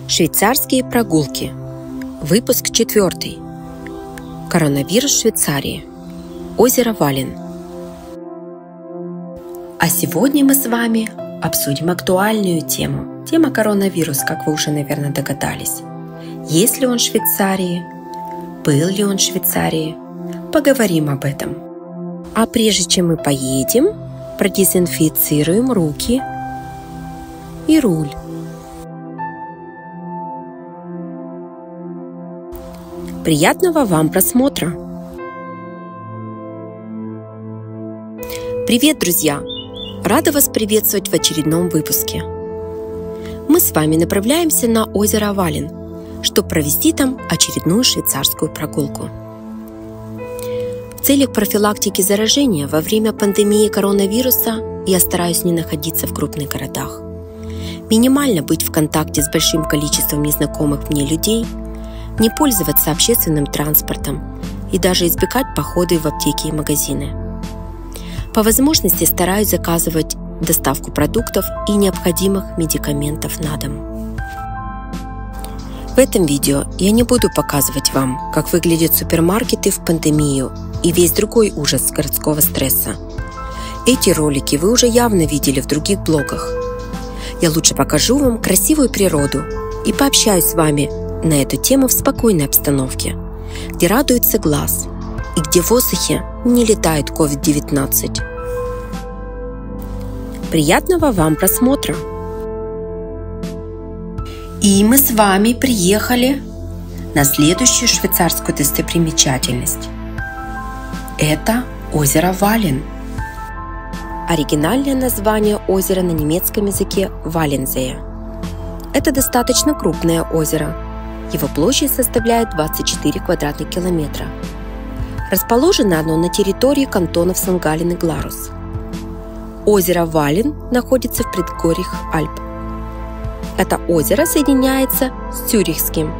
Швейцарские прогулки. Выпуск 4. Коронавирус в Швейцарии. Озеро Вален. А сегодня мы с вами обсудим актуальную тему. Тема коронавирус, как вы уже, наверное, догадались. Есть ли он в Швейцарии? Был ли он в Швейцарии? Поговорим об этом. А прежде чем мы поедем, продезинфицируем руки и руль. Приятного вам просмотра! Привет, друзья! Рада вас приветствовать в очередном выпуске. Мы с вами направляемся на озеро Вален, чтобы провести там очередную швейцарскую прогулку. В целях профилактики заражения во время пандемии коронавируса я стараюсь не находиться в крупных городах, минимально быть в контакте с большим количеством незнакомых мне людей, не пользоваться общественным транспортом и даже избегать походы в аптеки и магазины. По возможности стараюсь заказывать доставку продуктов и необходимых медикаментов на дом. В этом видео я не буду показывать вам, как выглядят супермаркеты в пандемию и весь другой ужас городского стресса. Эти ролики вы уже явно видели в других блогах. Я лучше покажу вам красивую природу и пообщаюсь с вами на эту тему в спокойной обстановке, где радуется глаз и где в воздухе не летает COVID-19. Приятного вам просмотра! И мы с вами приехали на следующую швейцарскую достопримечательность. Это озеро Вален. Оригинальное название озера на немецком языке Валензее. Это достаточно крупное озеро. Его площадь составляет 24 квадратных километра. Расположено оно на территории кантонов Сен-Галлен и Гларус. Озеро Вален находится в предгорьях Альп. Это озеро соединяется с Цюрихским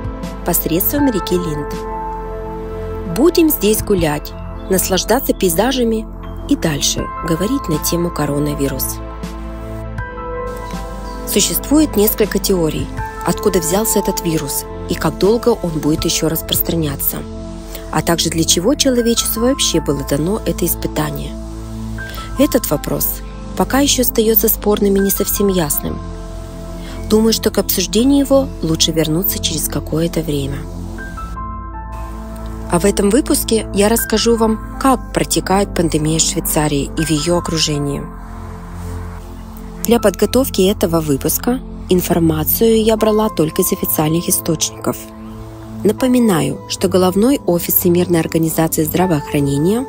посредством реки Линд. Будем здесь гулять, наслаждаться пейзажами и дальше говорить на тему коронавирус. Существует несколько теорий, откуда взялся этот вирус и как долго он будет еще распространяться, а также для чего человечеству вообще было дано это испытание. Этот вопрос пока еще остается спорным и не совсем ясным. Думаю, что к обсуждению его лучше вернуться через какое-то время. А в этом выпуске я расскажу вам, как протекает пандемия в Швейцарии и в ее окружении. Для подготовки этого выпуска информацию я брала только из официальных источников. Напоминаю, что головной офис Всемирной организации здравоохранения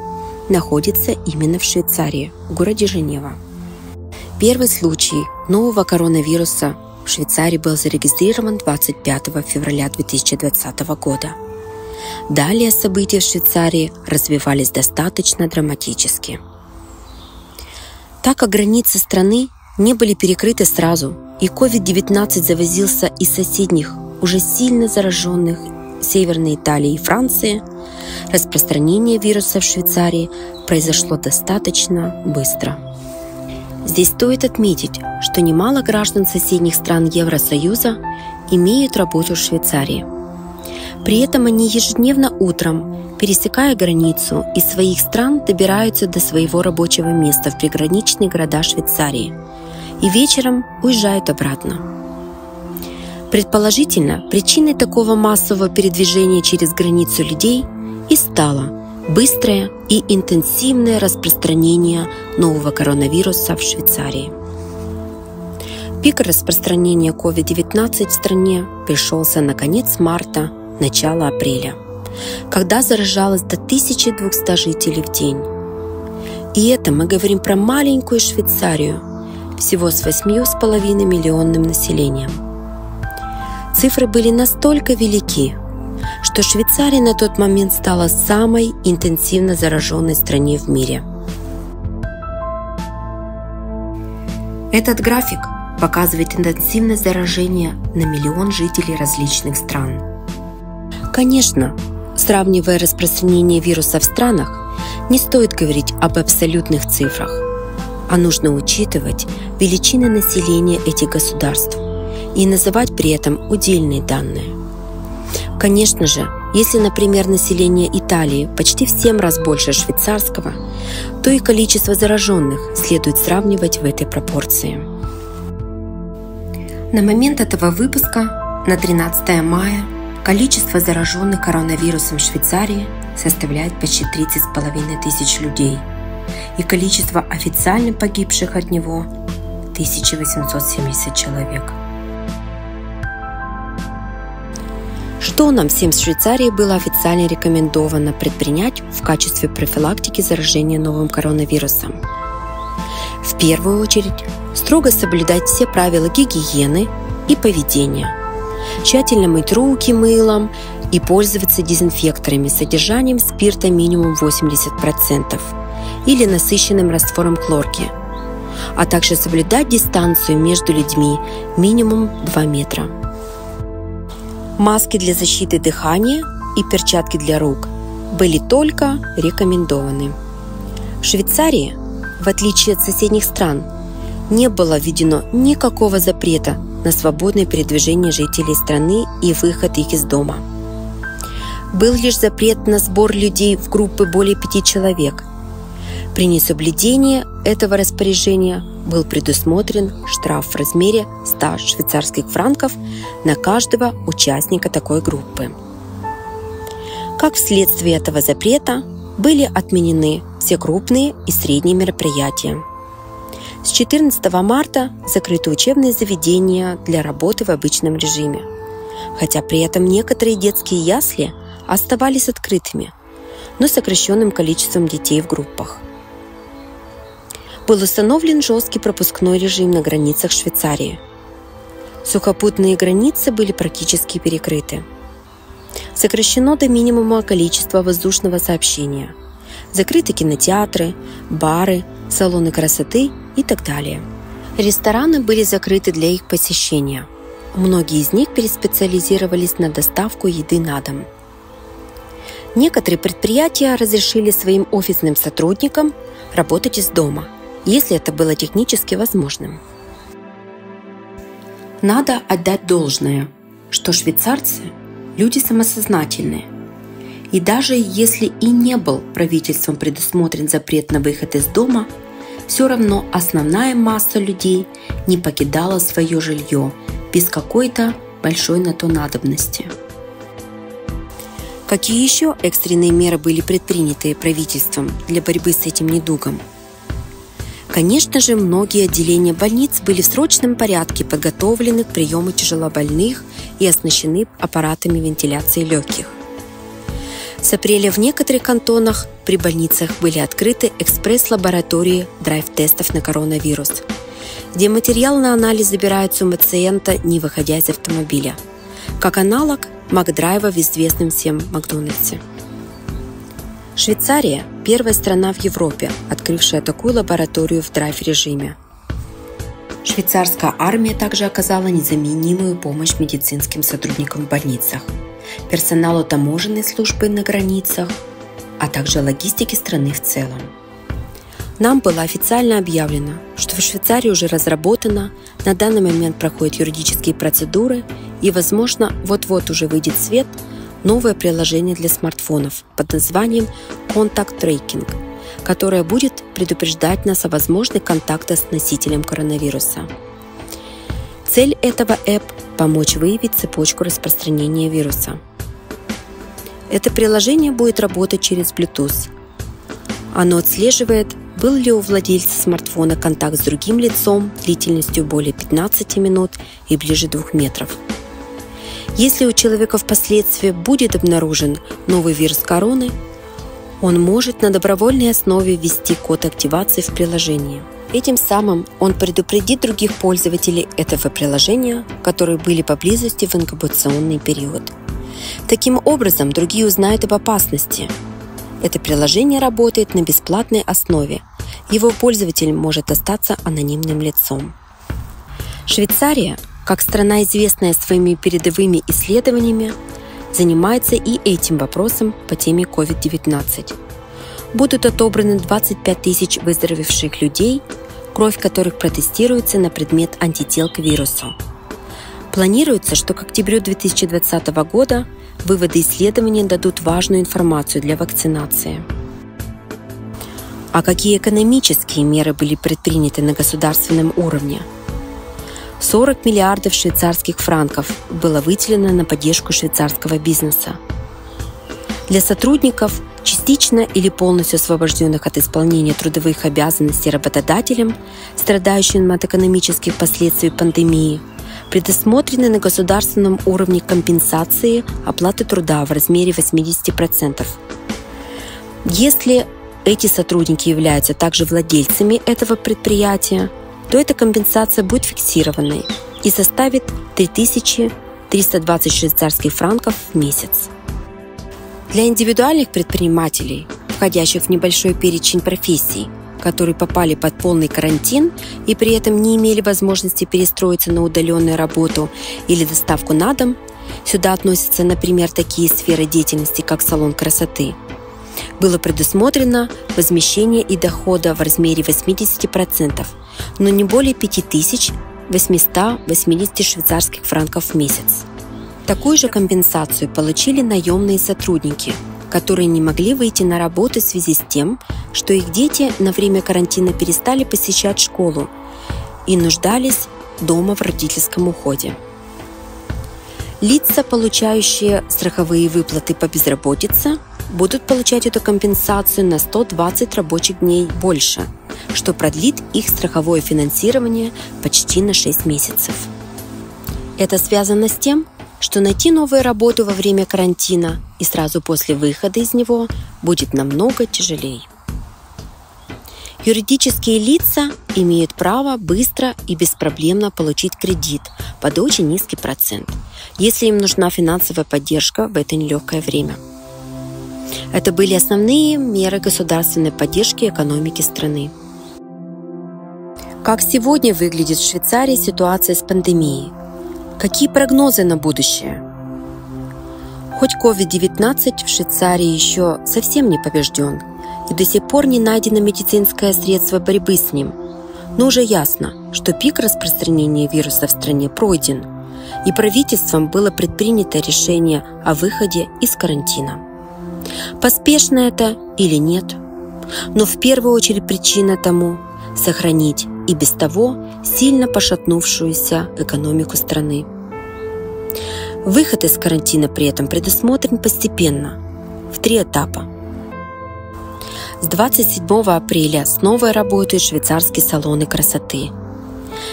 находится именно в Швейцарии, в городе Женева. Первый случай нового коронавируса в Швейцарии был зарегистрирован 25 февраля 2020 года. Далее события в Швейцарии развивались достаточно драматически. Так как границы страны не были перекрыты сразу, и COVID-19 завозился из соседних, уже сильно зараженных Северной Италии и Франции, распространение вируса в Швейцарии произошло достаточно быстро. Здесь стоит отметить, что немало граждан соседних стран Евросоюза имеют работу в Швейцарии. При этом они ежедневно утром, пересекая границу, из своих стран добираются до своего рабочего места в приграничные города Швейцарии и вечером уезжают обратно. Предположительно, причиной такого массового передвижения через границу людей и стало быстрое и интенсивное распространение нового коронавируса в Швейцарии. Пик распространения COVID-19 в стране пришелся на конец марта, начало апреля, когда заражалось до 1200 жителей в день. И это мы говорим про маленькую Швейцарию, всего с 8,5 миллионным населением. Цифры были настолько велики, что Швейцария на тот момент стала самой интенсивно зараженной страной в мире. Этот график показывает интенсивность заражения на миллион жителей различных стран. Конечно, сравнивая распространение вируса в странах, не стоит говорить об абсолютных цифрах, а нужно учитывать величины населения этих государств и называть при этом удельные данные. Конечно же, если, например, население Италии почти в 7 раз больше швейцарского, то и количество зараженных следует сравнивать в этой пропорции. На момент этого выпуска, на 13 мая, количество зараженных коронавирусом в Швейцарии составляет почти 30,5 тысяч людей, и количество официально погибших от него – 1870 человек. Что нам всем в Швейцарии было официально рекомендовано предпринять в качестве профилактики заражения новым коронавирусом? В первую очередь, строго соблюдать все правила гигиены и поведения, тщательно мыть руки мылом и пользоваться дезинфекторами с содержанием спирта минимум 80% или насыщенным раствором хлорки, а также соблюдать дистанцию между людьми минимум 2 метра. Маски для защиты дыхания и перчатки для рук были только рекомендованы. В Швейцарии, в отличие от соседних стран, не было введено никакого запрета на свободное передвижение жителей страны и выход их из дома. Был лишь запрет на сбор людей в группы более 5 человек. При несоблюдении этого распоряжения был предусмотрен штраф в размере 100 швейцарских франков на каждого участника такой группы. Как вследствие этого запрета были отменены все крупные и средние мероприятия. С 14 марта закрыты учебные заведения для работы в обычном режиме, хотя при этом некоторые детские ясли оставались открытыми, но с сокращенным количеством детей в группах. Был установлен жесткий пропускной режим на границах Швейцарии. Сухопутные границы были практически перекрыты. Сокращено до минимума количество воздушного сообщения. Закрыты кинотеатры, бары, салоны красоты и так далее. Рестораны были закрыты для их посещения. Многие из них переспециализировались на доставку еды на дом. Некоторые предприятия разрешили своим офисным сотрудникам работать из дома, если это было технически возможным. Надо отдать должное, что швейцарцы – люди самосознательные. И даже если и не был правительством предусмотрен запрет на выход из дома, все равно основная масса людей не покидала свое жилье без какой-то большой на то надобности. Какие еще экстренные меры были предприняты правительством для борьбы с этим недугом? Конечно же, многие отделения больниц были в срочном порядке подготовлены к приему тяжелобольных и оснащены аппаратами вентиляции легких. С апреля в некоторых кантонах при больницах были открыты экспресс-лаборатории драйв-тестов на коронавирус, где материал на анализ забирается у пациента, не выходя из автомобиля, как аналог Макдрайва в известном всем Макдональдсе. Швейцария – первая страна в Европе, открывшая такую лабораторию в драйв-режиме. Швейцарская армия также оказала незаменимую помощь медицинским сотрудникам в больницах, персоналу таможенной службы на границах, а также логистике страны в целом. Нам было официально объявлено, что в Швейцарии уже разработано, на данный момент проходят юридические процедуры и, возможно, вот-вот уже выйдет в свет новое приложение для смартфонов под названием Contact Tracking, которое будет предупреждать нас о возможных контактах с носителем коронавируса. Цель этого ЭП – помочь выявить цепочку распространения вируса. Это приложение будет работать через Bluetooth. Оно отслеживает, был ли у владельца смартфона контакт с другим лицом длительностью более 15 минут и ближе 2 метров. Если у человека впоследствии будет обнаружен новый вирус короны, он может на добровольной основе ввести код активации в приложении. Этим самым он предупредит других пользователей этого приложения, которые были поблизости в инкубационный период. Таким образом, другие узнают об опасности. Это приложение работает на бесплатной основе. Его пользователь может остаться анонимным лицом. Швейцария, как страна, известная своими передовыми исследованиями, занимается и этим вопросом по теме COVID-19. Будут отобраны 25 тысяч выздоровевших людей, кровь которых протестируется на предмет антител к вирусу. Планируется, что к октябрю 2020 года выводы исследования дадут важную информацию для вакцинации. А какие экономические меры были предприняты на государственном уровне? 40 миллиардов швейцарских франков было выделено на поддержку швейцарского бизнеса. Для сотрудников, частично или полностью освобожденных от исполнения трудовых обязанностей работодателем, страдающим от экономических последствий пандемии, предусмотрены на государственном уровне компенсации оплаты труда в размере 80%. Если эти сотрудники являются также владельцами этого предприятия, то эта компенсация будет фиксированной и составит 3320 швейцарских франков в месяц. Для индивидуальных предпринимателей, входящих в небольшой перечень профессий, которые попали под полный карантин и при этом не имели возможности перестроиться на удаленную работу или доставку на дом, сюда относятся, например, такие сферы деятельности, как салон красоты, было предусмотрено возмещение и дохода в размере 80%, но не более 5880 швейцарских франков в месяц. Такую же компенсацию получили наемные сотрудники, которые не могли выйти на работу в связи с тем, что их дети на время карантина перестали посещать школу и нуждались дома в родительском уходе. Лица, получающие страховые выплаты по безработице, будут получать эту компенсацию на 120 рабочих дней больше, что продлит их страховое финансирование почти на 6 месяцев. Это связано с тем, что найти новую работу во время карантина и сразу после выхода из него будет намного тяжелее. Юридические лица имеют право быстро и беспроблемно получить кредит под очень низкий процент, если им нужна финансовая поддержка в это нелегкое время. Это были основные меры государственной поддержки экономики страны. Как сегодня выглядит в Швейцарии ситуация с пандемией? Какие прогнозы на будущее? Хоть COVID-19 в Швейцарии еще совсем не побежден, и до сих пор не найдено медицинское средство борьбы с ним, но уже ясно, что пик распространения вируса в стране пройден, и правительством было предпринято решение о выходе из карантина. Поспешно это или нет? Но в первую очередь причина тому – сохранить и без того сильно пошатнувшуюся экономику страны. Выход из карантина при этом предусмотрен постепенно, в 3 этапа. С 27 апреля снова работают швейцарские салоны красоты.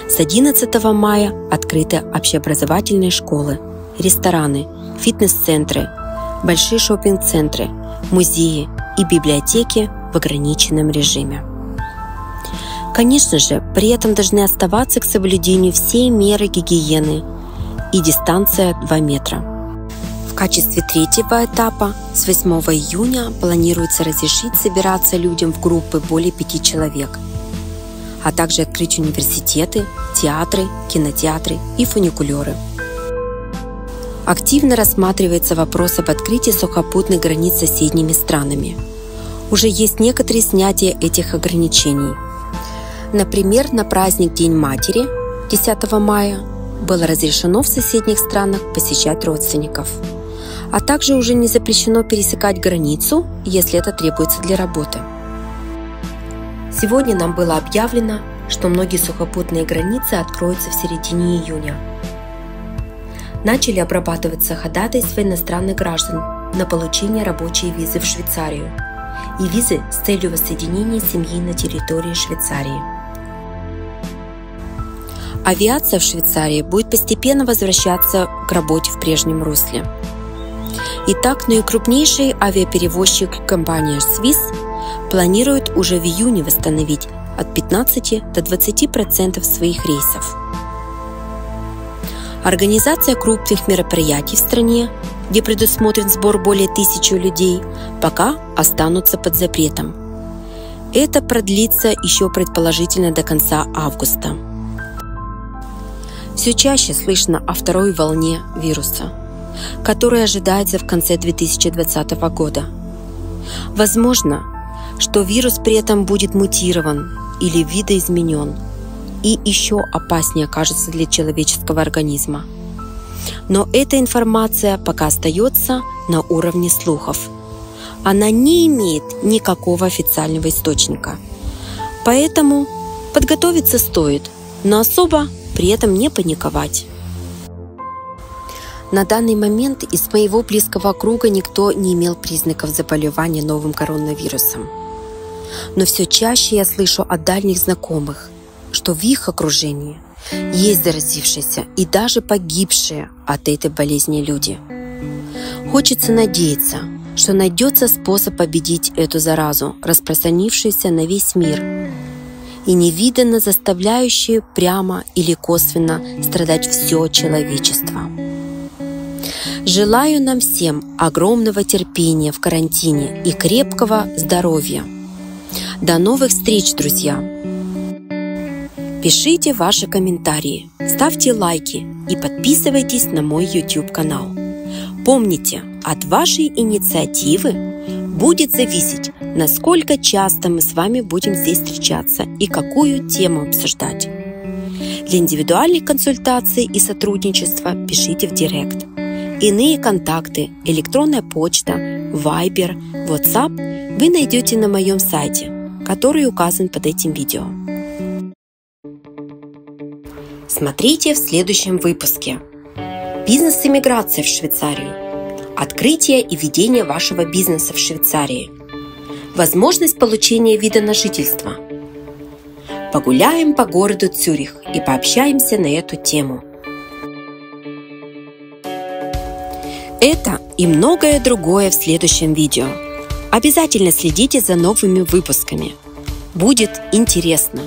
С 11 мая открыты общеобразовательные школы, рестораны, фитнес-центры, большие шопинг-центры, музеи и библиотеки в ограниченном режиме. Конечно же, при этом должны оставаться к соблюдению все меры гигиены и дистанция 2 метра. В качестве 3-го этапа с 8 июня планируется разрешить собираться людям в группы более 5 человек, а также открыть университеты, театры, кинотеатры и фуникулеры. Активно рассматривается вопрос об открытии сухопутных границ с соседними странами. Уже есть некоторые снятия этих ограничений. Например, на праздник День матери 10 мая было разрешено в соседних странах посещать родственников, а также уже не запрещено пересекать границу, если это требуется для работы. Сегодня нам было объявлено, что многие сухопутные границы откроются в середине июня. Начали обрабатываться ходатайства иностранных граждан на получение рабочей визы в Швейцарию и визы с целью воссоединения семьи на территории Швейцарии. Авиация в Швейцарии будет постепенно возвращаться к работе в прежнем русле. Итак, наикрупнейший авиаперевозчик компания Swiss планирует уже в июне восстановить от 15 до 20% своих рейсов. Организация крупных мероприятий в стране, где предусмотрен сбор более 1000 людей, пока останутся под запретом. Это продлится еще предположительно до конца августа. Все чаще слышно о второй волне вируса, которая ожидается в конце 2020 года. Возможно, что вирус при этом будет мутирован или видоизменен и еще опаснее окажется для человеческого организма. Но эта информация пока остается на уровне слухов. Она не имеет никакого официального источника. Поэтому подготовиться стоит, но особо при этом не паниковать. На данный момент из моего близкого круга никто не имел признаков заболевания новым коронавирусом. Но все чаще я слышу от дальних знакомых, что в их окружении есть заразившиеся и даже погибшие от этой болезни люди. Хочется надеяться, что найдется способ победить эту заразу, распространившуюся на весь мир, и невиданно заставляющую прямо или косвенно страдать все человечество. Желаю нам всем огромного терпения в карантине и крепкого здоровья. До новых встреч, друзья! Пишите ваши комментарии, ставьте лайки и подписывайтесь на мой YouTube-канал. Помните, от вашей инициативы будет зависеть, насколько часто мы с вами будем здесь встречаться и какую тему обсуждать. Для индивидуальных консультаций и сотрудничества пишите в Директ. Иные контакты, электронная почта, Viber, WhatsApp вы найдете на моем сайте, который указан под этим видео. Смотрите в следующем выпуске. Бизнес-иммиграция в Швейцарию. Открытие и ведение вашего бизнеса в Швейцарии. Возможность получения вида на жительство. Погуляем по городу Цюрих и пообщаемся на эту тему. Это и многое другое в следующем видео. Обязательно следите за новыми выпусками. Будет интересно!